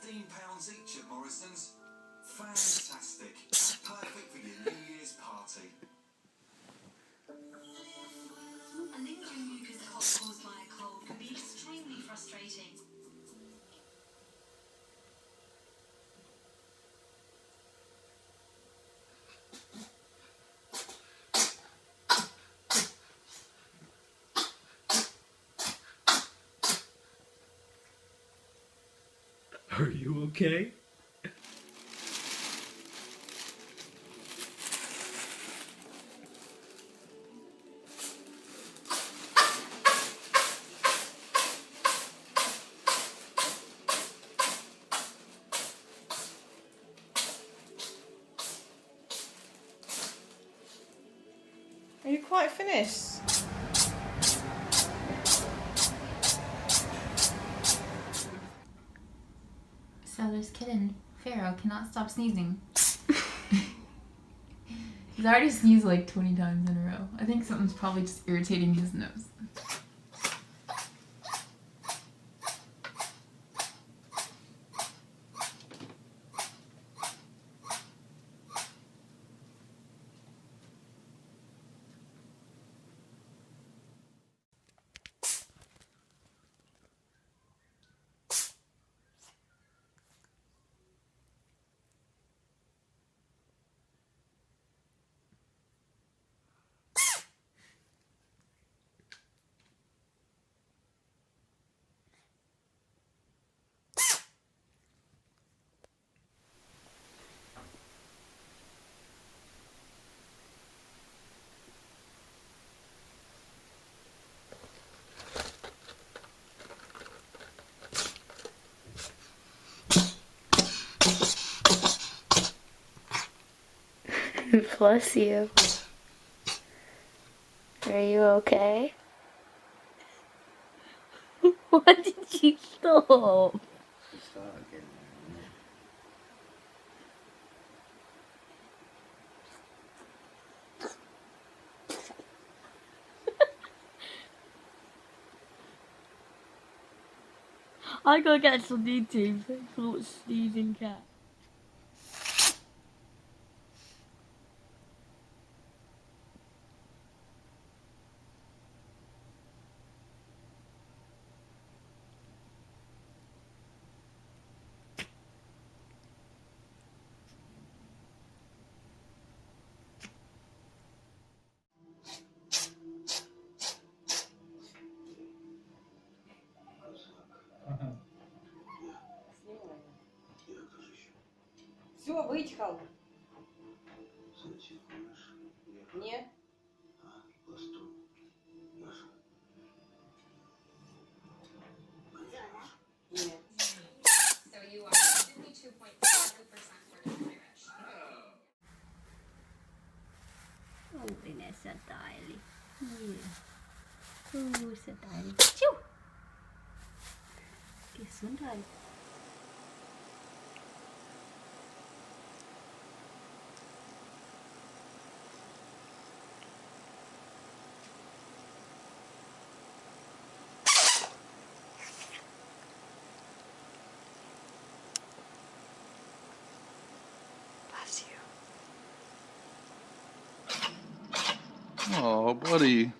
£15 each at Morrison's. Fantastic. Perfect for your New Year's party. A lingering mucus caused by a cold can be extremely frustrating. Are you okay? Are you quite finished? Seller's kitten, Pharaoh, cannot stop sneezing. He's already sneezed like 20 times in a row. I think something's probably just irritating his nose. Bless you. Are you okay? Why did you stop? I gotta get some YouTube for sneezing cat. Все, вытекал. Нет. Нет. So you are 52.5% Irish. Oh, Vanessa, darling. Yeah. Oh, so darling. Tchau! Gesundheit. Bless you. Oh, buddy.